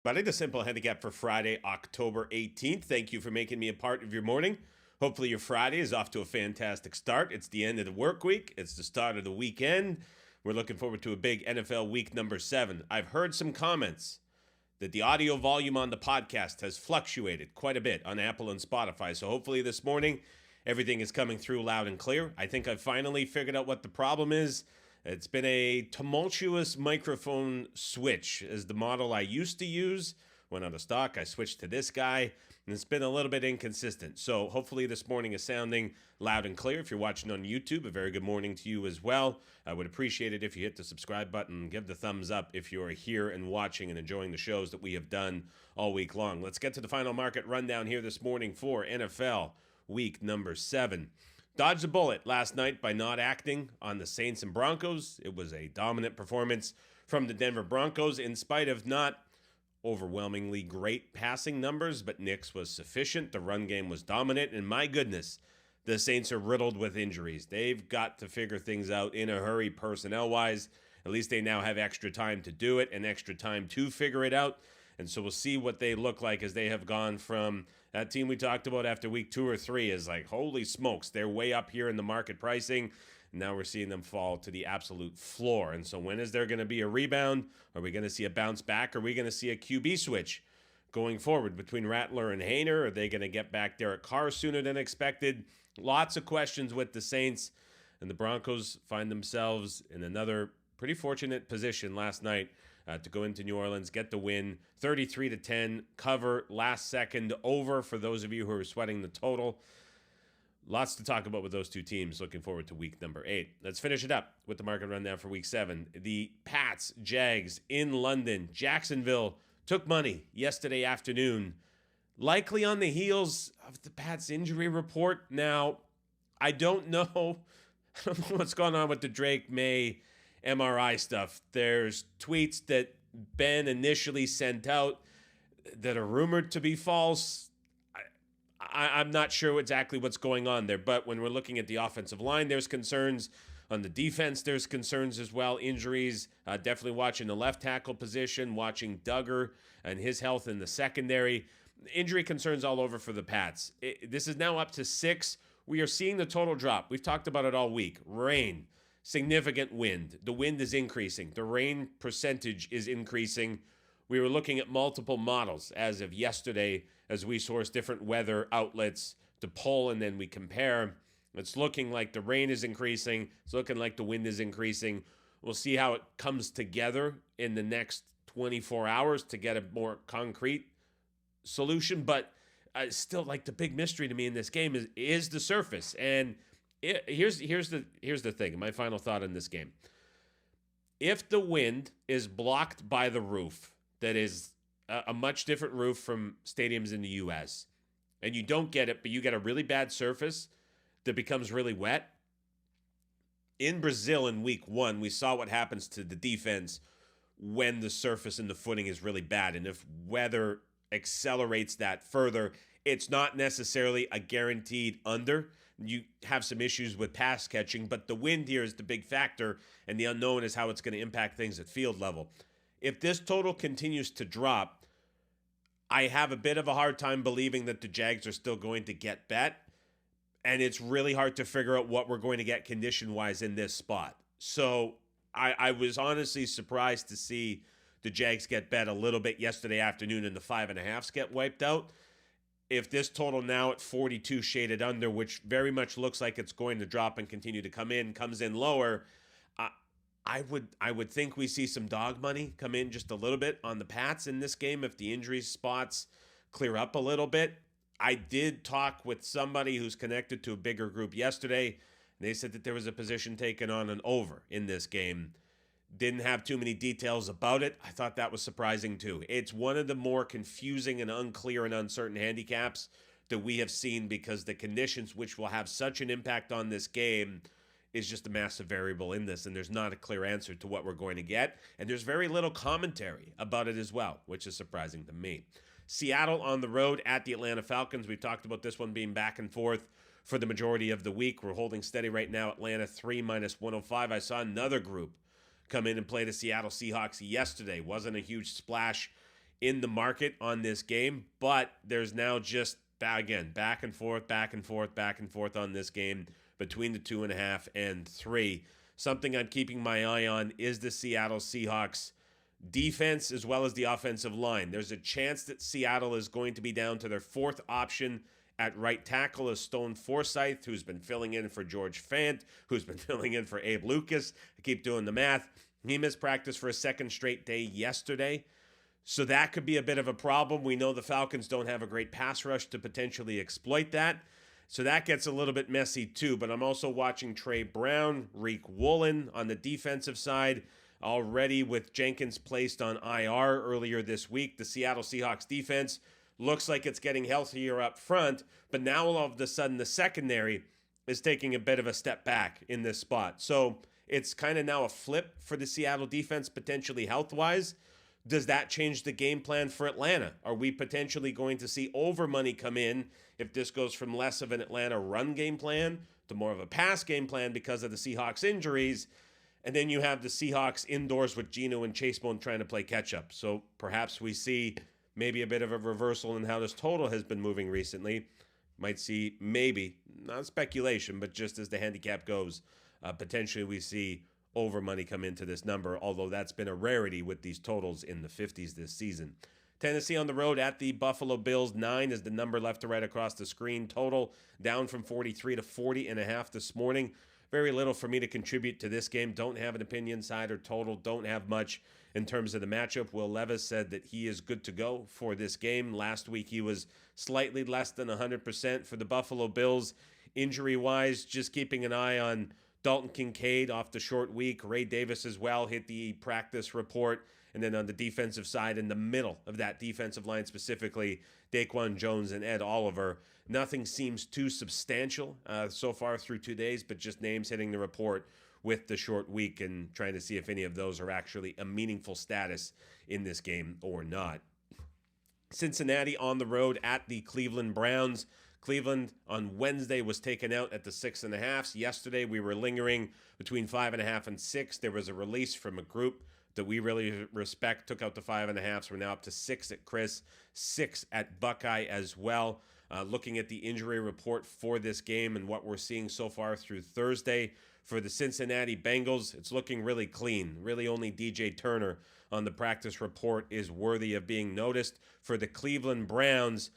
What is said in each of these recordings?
Buddy, the simple handicap for Friday, October 18th. Thank you for making me a part of your morning. Hopefully, your Friday is off to a fantastic start. It's the end of the work week, it's the start of the weekend. We're looking forward to a big NFL week number 7. I've heard some comments that the audio volume on the podcast has fluctuated quite a bit on Apple and Spotify. So, hopefully, this morning, everything is coming through loud and clear. I think I've finally figured out what the problem is. It's been a tumultuous microphone switch, as the model I used to use went out of stock. I switched to this guy, and it's been a little bit inconsistent. So hopefully this morning is sounding loud and clear. If you're watching on YouTube, a very good morning to you as well. I would appreciate it if you hit the subscribe button, give the thumbs up if you are here and watching and enjoying the shows that we have done all week long. Let's get to the final market rundown here this morning for NFL week number 7. Dodged a bullet last night by not acting on the Saints and Broncos. It was a dominant performance from the Denver Broncos in spite of not overwhelmingly great passing numbers, but Nick's was sufficient. The run game was dominant, and my goodness, the Saints are riddled with injuries. They've got to figure things out in a hurry personnel-wise. At least they now have extra time to do it and extra time to figure it out. And so we'll see what they look like as they have gone from that team we talked about after week 2 or 3 is like, holy smokes, they're way up here in the market pricing. Now we're seeing them fall to the absolute floor. And so when is there going to be a rebound? Are we going to see a bounce back? Are we going to see a QB switch going forward between Rattler and Hayner? Are they going to get back Derek Carr sooner than expected? Lots of questions with the Saints. And the Broncos find themselves in another pretty fortunate position last night to go into New Orleans, get the win, 33-10, cover last second over for those of you who are sweating the total. Lots to talk about with those two teams. Looking forward to week number 8. Let's finish it up with the market rundown for week 7. The Pats Jags in London. Jacksonville took money yesterday afternoon, likely on the heels of the Pats injury report. Now, I don't know what's going on with the Drake May MRI stuff. There's tweets that Ben initially sent out that are rumored to be false. I'm not sure exactly what's going on there, but when we're looking at the offensive line, there's concerns. On the defense, there's concerns as well, injuries. Definitely watching the left tackle position, watching Duggar and his health in the secondary. Injury concerns all over for the Pats. This is now up to 6. We are seeing the total drop. We've talked about it all week. Rain. Significant wind. The wind is increasing. The rain percentage is increasing. We were looking at multiple models as of yesterday as we source different weather outlets to pull and then we compare. It's looking like the rain is increasing. It's looking like the wind is increasing. We'll see how it comes together in the next 24 hours to get a more concrete solution. But still, like, the big mystery to me in this game is the surface. And here's the thing, my final thought on this game. If the wind is blocked by the roof, that is a much different roof from stadiums in the U.S., and you don't get it, but you get a really bad surface that becomes really wet. In Brazil in week 1, we saw what happens to the defense when the surface and the footing is really bad. And if weather accelerates that further, it's not necessarily a guaranteed under. You have some issues with pass catching, but the wind here is the big factor, and the unknown is how it's going to impact things at field level. If this total continues to drop, I have a bit of a hard time believing that the Jags are still going to get bet, and it's really hard to figure out what we're going to get condition-wise in this spot. So I was honestly surprised to see the Jags get bet a little bit yesterday afternoon and the 5.5s get wiped out. If this total now at 42 shaded under, which very much looks like it's going to drop and continue to comes in lower, I would think we see some dog money come in just a little bit on the Pats in this game if the injury spots clear up a little bit. I did talk with somebody who's connected to a bigger group yesterday, and they said that there was a position taken on an over in this game. Didn't have too many details about it. I thought that was surprising too. It's one of the more confusing and unclear and uncertain handicaps that we have seen because the conditions which will have such an impact on this game is just a massive variable in this, and there's not a clear answer to what we're going to get, and there's very little commentary about it as well, which is surprising to me. Seattle on the road at the Atlanta Falcons. We've talked about this one being back and forth for the majority of the week. We're holding steady right now. Atlanta 3 minus 105. I saw another group come in and play the Seattle Seahawks yesterday. Wasn't a huge splash in the market on this game, but there's now just, again, back and forth on this game between the 2.5 and 3. Something I'm keeping my eye on is the Seattle Seahawks defense as well as the offensive line. There's a chance that Seattle is going to be down to their fourth option at right tackle is Stone Forsythe, who's been filling in for George Fant, who's been filling in for Abe Lucas. I keep doing the math. He missed practice for a second straight day yesterday. So that could be a bit of a problem. We know the Falcons don't have a great pass rush to potentially exploit that. So that gets a little bit messy too. But I'm also watching Trey Brown, Reek Woolen on the defensive side. Already with Jenkins placed on IR earlier this week, the Seattle Seahawks defense looks like it's getting healthier up front. But now all of a sudden the secondary is taking a bit of a step back in this spot. So it's kind of now a flip for the Seattle defense, potentially health-wise. Does that change the game plan for Atlanta? Are we potentially going to see over money come in if this goes from less of an Atlanta run game plan to more of a pass game plan because of the Seahawks injuries? And then you have the Seahawks indoors with Geno and Chasebone trying to play catch-up. So perhaps we see maybe a bit of a reversal in how this total has been moving recently. Might see maybe, not speculation, but just as the handicap goes, potentially we see over money come into this number, although that's been a rarity with these totals in the 50s this season. Tennessee on the road at the Buffalo Bills. 9 is the number left to right across the screen. Total down from 43 to 40.5 this morning. Very little for me to contribute to this game. Don't have an opinion side or total. Don't have much in terms of the matchup. Will Levis said that he is good to go for this game. Last week he was slightly less than 100% for the Buffalo Bills. Injury-wise, just keeping an eye on Dalton Kincaid off the short week. Ray Davis as well hit the practice report. And then on the defensive side, in the middle of that defensive line specifically, Daquan Jones and Ed Oliver. Nothing seems too substantial so far through 2 days, but just names hitting the report with the short week and trying to see if any of those are actually a meaningful status in this game or not. Cincinnati on the road at the Cleveland Browns. Cleveland on Wednesday was taken out at the 6.5. Yesterday we were lingering between 5.5 and 6. There was a release from a group that we really respect, took out the 5.5. We're now up to 6 at Chris, 6 at Buckeye as well. Looking at the injury report for this game and what we're seeing so far through Thursday for the Cincinnati Bengals, it's looking really clean. Really only DJ Turner on the practice report is worthy of being noticed. For the Cleveland Browns,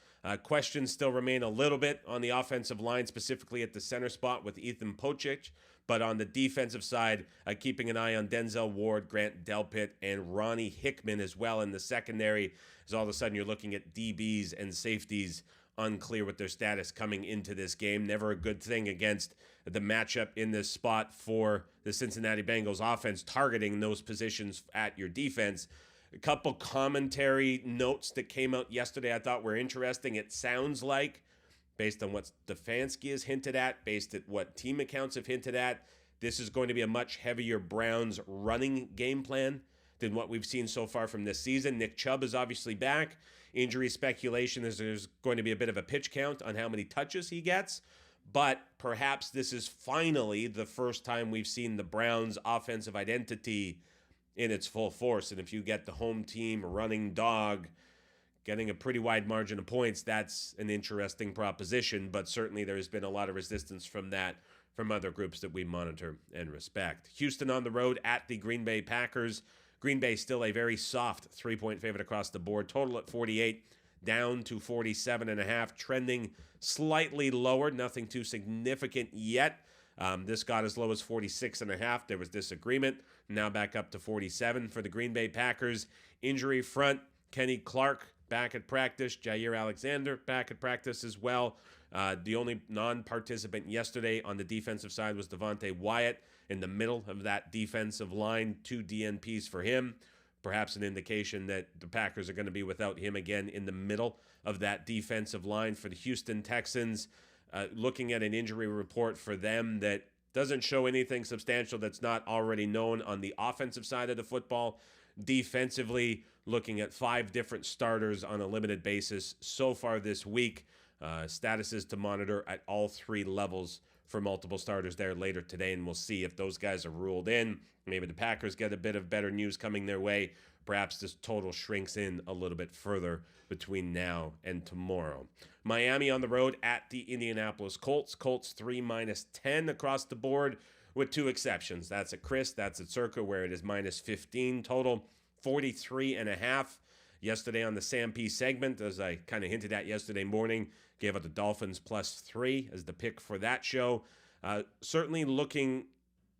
questions still remain a little bit on the offensive line, specifically at the center spot with Ethan Pocic. But on the defensive side, keeping an eye on Denzel Ward, Grant Delpit, and Ronnie Hickman as well in the secondary, as all of a sudden you're looking at DBs and safeties unclear with their status coming into this game. Never a good thing against the matchup in this spot for the Cincinnati Bengals offense, targeting those positions at your defense. A couple commentary notes that came out yesterday I thought were interesting. It sounds like, based on what Stefanski has hinted at, based at what team accounts have hinted at, this is going to be a much heavier Browns running game plan than what we've seen so far from this season. Nick Chubb is obviously back. Injury speculation is there's going to be a bit of a pitch count on how many touches he gets. But perhaps this is finally the first time we've seen the Browns' offensive identity in its full force. And if you get the home team running dog getting a pretty wide margin of points, that's an interesting proposition. But certainly there's been a lot of resistance from that from other groups that we monitor and respect. Houston on the road at the Green Bay Packers. Green Bay still a very soft 3-point favorite across the board. Total at 48, down to 47.5, trending slightly lower. Nothing too significant yet. This got as low as 46.5. There was disagreement. Now back up to 47 for the Green Bay Packers. Injury front, Kenny Clark back at practice. Jair Alexander back at practice as well. The only non-participant yesterday on the defensive side was Devontae Wyatt in the middle of that defensive line. 2 DNPs for him. Perhaps an indication that the Packers are going to be without him again in the middle of that defensive line for the Houston Texans. Looking at an injury report for them that doesn't show anything substantial that's not already known on the offensive side of the football. Defensively, looking at 5 different starters on a limited basis so far this week. Statuses to monitor at all 3 levels for multiple starters there later today, and we'll see if those guys are ruled in. Maybe the Packers get a bit of better news coming their way. Perhaps this total shrinks in a little bit further between now and tomorrow. Miami on the road at the Indianapolis Colts. Colts 3 -10 across the board with two exceptions. That's at Chris, that's at Circa, where it is -15 total. 43.5 yesterday on the Sam P segment, as I kind of hinted at yesterday morning. Gave out the Dolphins +3 as the pick for that show. Certainly looking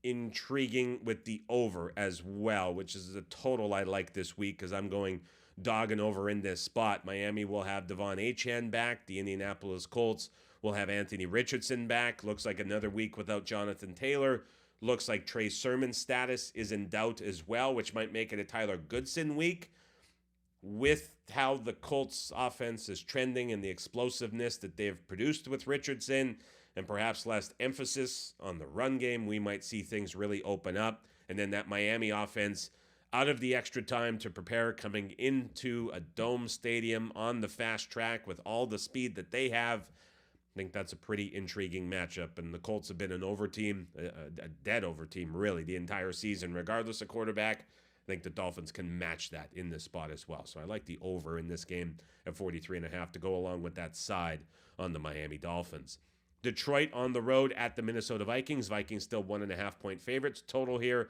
intriguing with the over as well, which is a total I like this week because I'm going dogging over in this spot. Miami will have Devon Achane back. The Indianapolis Colts will have Anthony Richardson back. Looks like another week without Jonathan Taylor. Looks like Trey Sermon's status is in doubt as well, which might make it a Tyler Goodson week. With how the Colts offense is trending and the explosiveness that they've produced with Richardson, and perhaps less emphasis on the run game, we might see things really open up. And then that Miami offense, out of the extra time to prepare, coming into a dome stadium on the fast track with all the speed that they have, I think that's a pretty intriguing matchup. And the Colts have been an over team, a dead over team, really, the entire season, regardless of quarterback. I think the Dolphins can match that in this spot as well. So I like the over in this game at 43.5 to go along with that side on the Miami Dolphins. Detroit on the road at the Minnesota Vikings. Vikings still 1.5-point favorites. Total here,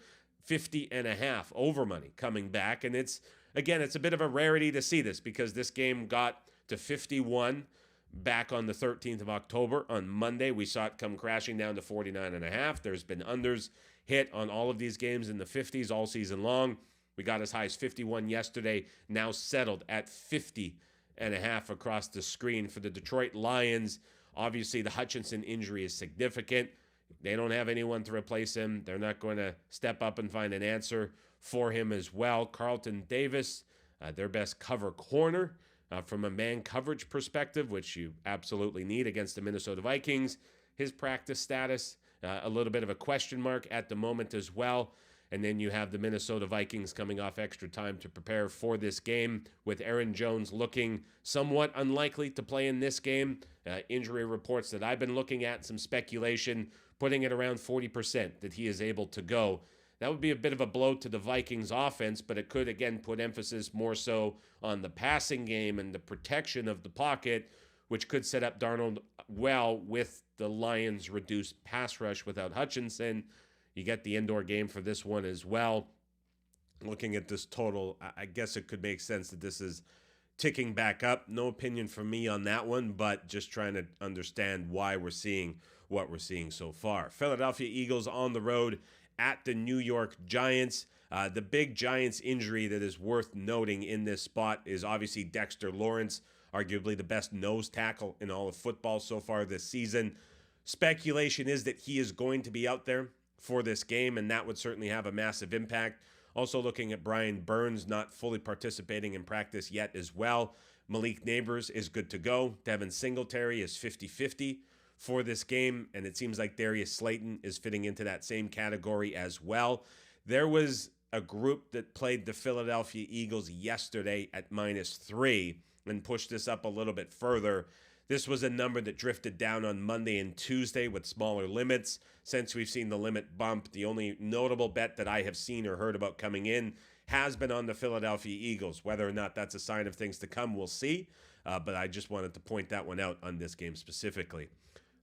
50.5 over money coming back. And it's a bit of a rarity to see this because this game got to 51 back on the 13th of October. On Monday, we saw it come crashing down to 49.5. There's been unders hit on all of these games in the 50s all season long. We got as high as 51 yesterday, now settled at 50.5 across the screen for the Detroit Lions. Obviously, the Hutchinson injury is significant. They don't have anyone to replace him. They're not going to step up and find an answer for him as well. Carlton Davis, their best cover corner from a man coverage perspective, which you absolutely need against the Minnesota Vikings. His practice status, a little bit of a question mark at the moment as well. And then you have the Minnesota Vikings coming off extra time to prepare for this game, with Aaron Jones looking somewhat unlikely to play in this game. Injury reports that I've been looking at, some speculation, putting it around 40% that he is able to go. That would be a bit of a blow to the Vikings offense, but it could, again, put emphasis more so on the passing game and the protection of the pocket, which could set up Darnold well with the Lions' reduced pass rush without Hutchinson. You get the indoor game for this one as well. Looking at this total, I guess it could make sense that this is ticking back up. No opinion from me on that one, but just trying to understand why we're seeing what we're seeing so far. Philadelphia Eagles on the road at the New York Giants. The big Giants injury that is worth noting in this spot is obviously Dexter Lawrence, arguably the best nose tackle in all of football so far this season. Speculation is that he is going to be out there for this game, and that would certainly have a massive impact. Also looking at Brian Burns not fully participating in practice yet as well. Malik Neighbors is good to go. Devin Singletary is 50-50 for this game, and it seems like Darius Slayton is fitting into that same category as well. There was a group that played the Philadelphia Eagles yesterday at -3 and pushed this up a little bit further. This was a number that drifted down on Monday and Tuesday with smaller limits. Since we've seen the limit bump, the only notable bet that I have seen or heard about coming in has been on the Philadelphia Eagles. Whether or not that's a sign of things to come, we'll see. But I just wanted to point that one out on this game specifically.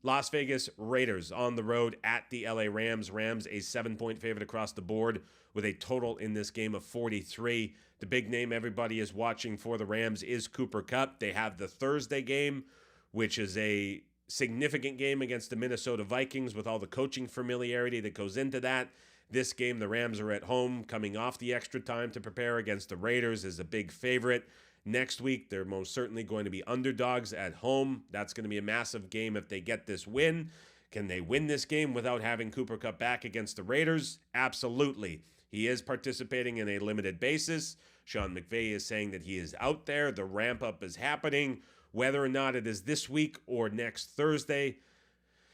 Las Vegas Raiders on the road at the LA Rams. Rams a 7-point favorite across the board with a total in this game of 43. The big name everybody is watching for the Rams is Cooper Kupp. They have the Thursday game, which is a significant game against the Minnesota Vikings with all the coaching familiarity that goes into that. This game, the Rams are at home, coming off the extra time to prepare against the Raiders, is a big favorite. Next week, they're most certainly going to be underdogs at home. That's going to be a massive game if they get this win. Can they win this game without having Cooper Kupp back against the Raiders? Absolutely. He is participating in a limited basis. Sean McVay is saying that he is out there. The ramp-up is happening. Whether or not it is this week or next Thursday,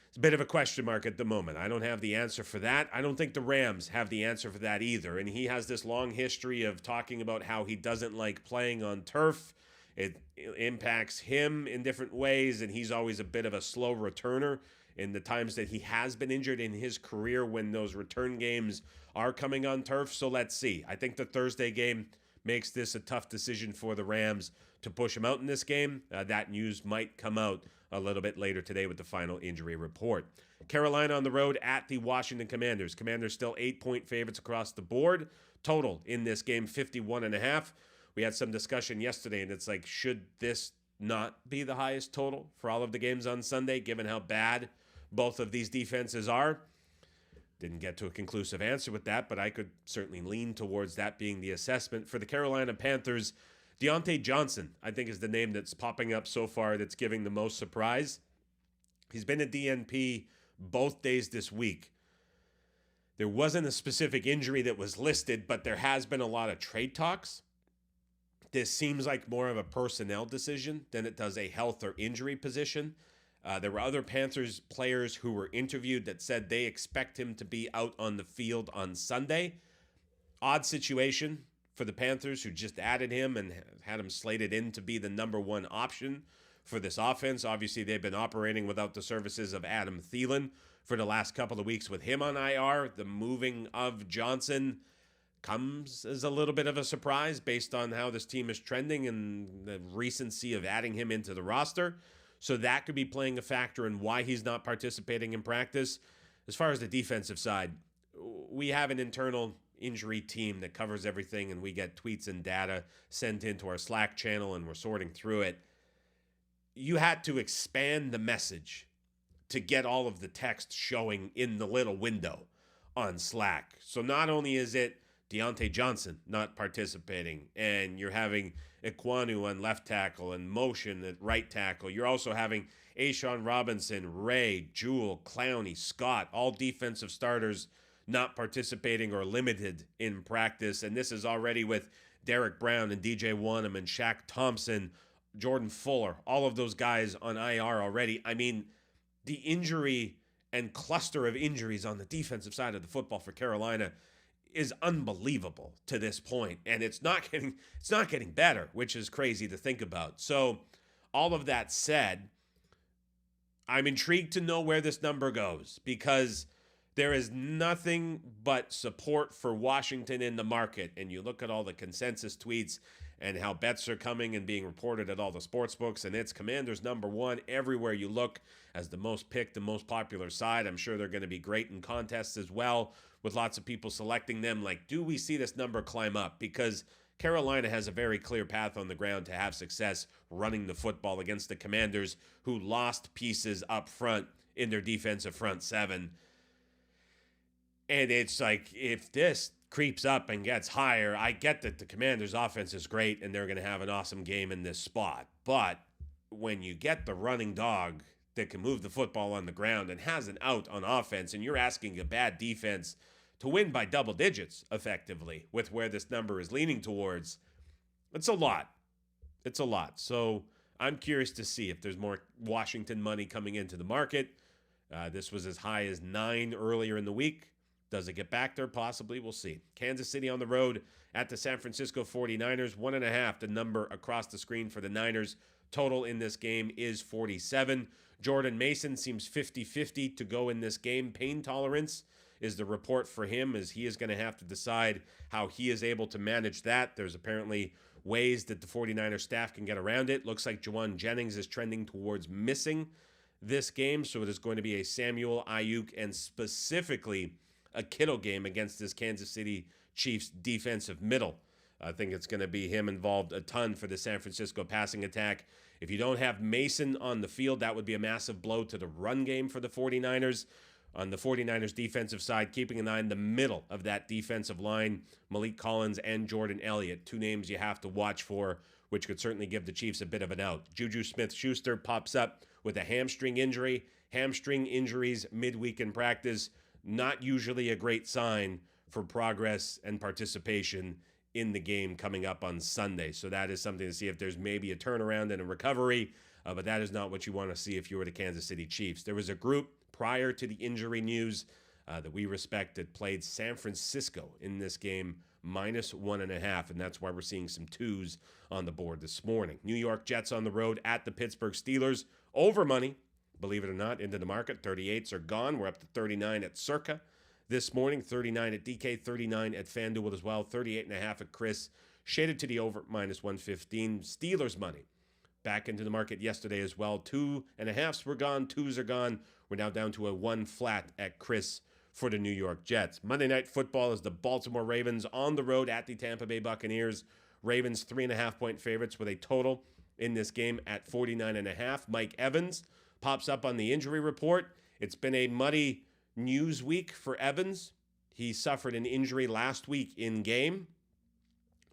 it's a bit of a question mark at the moment. I don't have the answer for that. I don't think the Rams have the answer for that either. And he has this long history of talking about how he doesn't like playing on turf. It impacts him in different ways, and he's always a bit of a slow returner in the times that he has been injured in his career when those return games are coming on turf. So let's see. I think the Thursday game makes this a tough decision for the Rams to push him out in this game. That news might come out a little bit later today with the final injury report. Carolina on the road at the Washington Commanders. Commanders still 8-point favorites across the board. Total in this game, 51.5. We had some discussion yesterday, and it's like, should this not be the highest total for all of the games on Sunday, given how bad both of these defenses are? Didn't get to a conclusive answer with that, but I could certainly lean towards that being the assessment. For the Carolina Panthers, Deontay Johnson, I think, is the name that's popping up so far that's giving the most surprise. He's been at DNP both days this week. There wasn't a specific injury that was listed, but there has been a lot of trade talks. This seems like more of a personnel decision than it does a health or injury position. There were other Panthers players who were interviewed that said they expect him to be out on the field on Sunday. Odd situation for the Panthers, who just added him and had him slated in to be the number one option for this offense. Obviously, they've been operating without the services of Adam Thielen for the last couple of weeks with him on IR. The moving of Johnson comes as a little bit of a surprise based on how this team is trending and the recency of adding him into the roster. So that could be playing a factor in why he's not participating in practice. As far as the defensive side, we have an internal injury team that covers everything, and we get tweets and data sent into our Slack channel, and we're sorting through it. You had to expand the message to get all of the text showing in the little window on Slack. So not only is it Deontay Johnson not participating, and you're having Ekwonu on left tackle and Motion at right tackle, you're also having A'Shawn Robinson, Ray, Jewell, Clowney, Scott, all defensive starters not participating or limited in practice. And this is already with Derek Brown and DJ Wanham and Shaq Thompson, Jordan Fuller, all of those guys on IR already. I mean, the injury and cluster of injuries on the defensive side of the football for Carolina is unbelievable to this point, and it's not getting better, which is crazy to think about. So all of that said, I'm intrigued to know where this number goes, because there is nothing but support for Washington in the market. And you look at all the consensus tweets and how bets are coming and being reported at all the sports books, and it's Commanders number one everywhere you look as the most picked and most popular side. I'm sure they're going to be great in contests as well, with lots of people selecting them. Like, do we see this number climb up? Because Carolina has a very clear path on the ground to have success running the football against the Commanders, who lost pieces up front in their defensive front seven. And it's like, if this creeps up and gets higher, I get that the Commanders' offense is great and they're going to have an awesome game in this spot. But when you get the running dog that can move the football on the ground and has an out on offense, and you're asking a bad defense to win by double digits effectively with where this number is leaning towards, it's a lot. It's a lot. So I'm curious to see if there's more Washington money coming into the market. This was as high as 9 earlier in the week. Does it get back there? Possibly. We'll see. Kansas City on the road at the San Francisco 49ers. 1.5, the number across the screen for the Niners. Total in this game is 47. Jordan Mason seems 50-50 to go in this game. Pain tolerance is the report for him, as he is going to have to decide how he is able to manage that. There's apparently ways that the 49ers staff can get around it. Looks like Juwan Jennings is trending towards missing this game, so it is going to be a Samuel, Ayuk, and specifically a Kittle game against this Kansas City Chiefs defensive middle. I think it's going to be him involved a ton for the San Francisco passing attack. If you don't have Mason on the field, that would be a massive blow to the run game for the 49ers. On the 49ers defensive side, keeping an eye on the middle of that defensive line, Malik Collins and Jordan Elliott, two names you have to watch for, which could certainly give the Chiefs a bit of an out. Juju Smith-Schuster pops up with a hamstring injury. Hamstring injuries midweek in practice, not usually a great sign for progress and participation in the game coming up on Sunday. So that is something to see if there's maybe a turnaround and a recovery, but that is not what you want to see if you were the Kansas City Chiefs. There was a group prior to the injury news that we respect that played San Francisco in this game, -1.5, and that's why we're seeing some 2s on the board this morning. New York Jets on the road at the Pittsburgh Steelers. Over money, believe it or not, into the market. 38s are gone. We're up to 39 at Circa this morning, 39 at DK, 39 at FanDuel as well, 38.5 at Chris, shaded to the over, -115. Steelers money back into the market yesterday as well. 2.5s were gone, 2s are gone. We're now down to a 1 flat at Chris for the New York Jets. Monday Night Football is the Baltimore Ravens on the road at the Tampa Bay Buccaneers. Ravens 3.5-point favorites with a total in this game at 49.5. Mike Evans pops up on the injury report. It's been a muddy news week for Evans. He suffered an injury last week in game.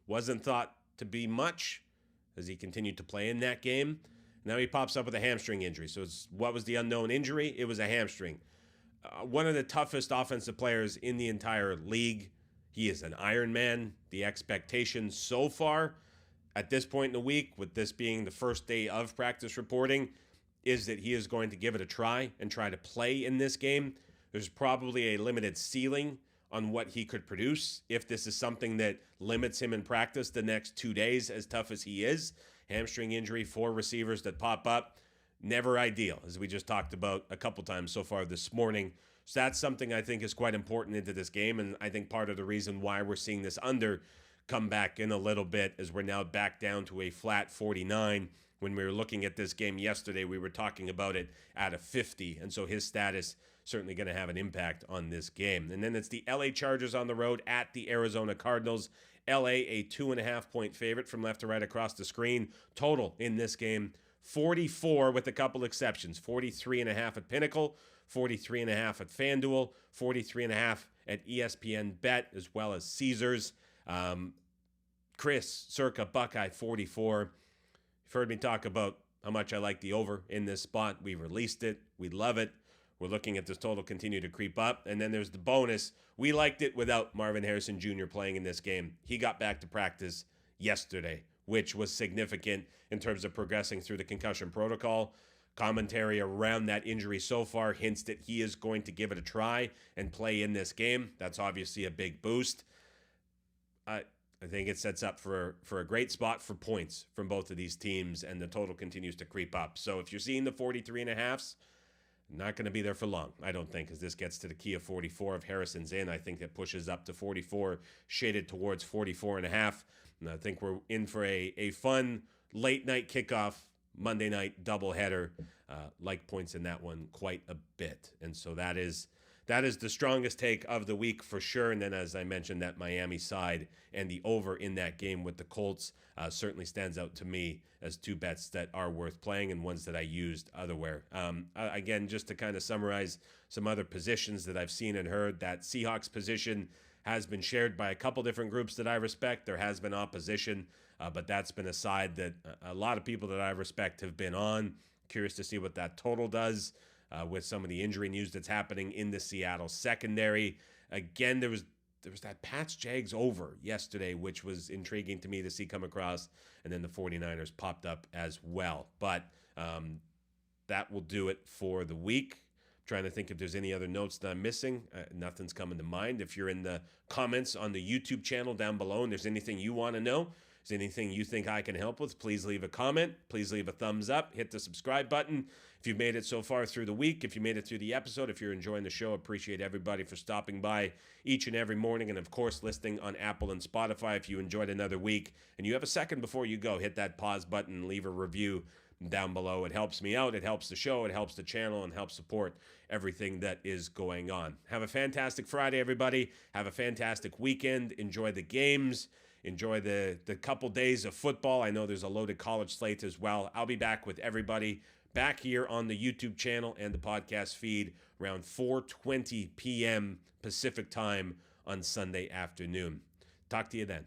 Wasn't thought to be much as he continued to play in that game. Now he pops up with a hamstring injury. So what was the unknown injury? It was a hamstring. One of the toughest offensive players in the entire league. He is an Iron Man. The expectation so far at this point in the week, with this being the first day of practice reporting, is that he is going to give it a try and try to play in this game. There's probably a limited ceiling on what he could produce if this is something that limits him in practice the next 2 days, as tough as he is. Hamstring injury for receivers that pop up, never ideal, as we just talked about a couple times so far this morning. So that's something I think is quite important into this game, and I think part of the reason why we're seeing this under come back in a little bit is we're now back down to a flat 49. When we were looking at this game yesterday, we were talking about it at a 50, and so his status certainly going to have an impact on this game. And then it's the LA Chargers on the road at the Arizona Cardinals. LA, a 2.5-point favorite from left to right across the screen. Total in this game, 44 with a couple exceptions. 43.5 at Pinnacle, 43.5 at FanDuel, 43.5 at ESPN Bet, as well as Caesars. Chris, Circa, Buckeye, 44. You've heard me talk about how much I like the over in this spot. We released it. We love it. We're looking at this total continue to creep up. And then there's the bonus. We liked it without Marvin Harrison Jr. playing in this game. He got back to practice yesterday, which was significant in terms of progressing through the concussion protocol. Commentary around that injury so far hints that he is going to give it a try and play in this game. That's obviously a big boost. I think it sets up for a great spot for points from both of these teams, and the total continues to creep up. So if you're seeing the 43.5s, not going to be there for long, I don't think, as this gets to the key of 44. If Harrison's in, I think that pushes up to 44, shaded towards 44.5. And I think we're in for a fun late night kickoff, Monday night doubleheader. Like points in that one quite a bit. And so that is the strongest take of the week for sure. And then, as I mentioned, that Miami side and the over in that game with the Colts certainly stands out to me as two bets that are worth playing and ones that I used otherwhere. Again, just to kind of summarize some other positions that I've seen and heard, that Seahawks position has been shared by a couple different groups that I respect. There has been opposition, but that's been a side that a lot of people that I respect have been on. Curious to see what that total does. With some of the injury news that's happening in the Seattle secondary. Again, there was that Pats Jags over yesterday, which was intriguing to me to see come across, and then the 49ers popped up as well. But that will do it for the week. I'm trying to think if there's any other notes that I'm missing. Nothing's coming to mind. If you're in the comments on the YouTube channel down below and there's anything you want to know, is anything you think I can help with, please leave a comment. Please leave a thumbs up. Hit the subscribe button. If you've made it so far through the week, if you made it through the episode, if you're enjoying the show, appreciate everybody for stopping by each and every morning. And, of course, listening on Apple and Spotify. If you enjoyed another week and you have a second before you go, hit that pause button and leave a review down below. It helps me out. It helps the show. It helps the channel and helps support everything that is going on. Have a fantastic Friday, everybody. Have a fantastic weekend. Enjoy the games. Enjoy the couple days of football. I know there's a loaded college slate as well. I'll be back with everybody back here on the YouTube channel and the podcast feed around 4:20 p.m. Pacific time on Sunday afternoon. Talk to you then.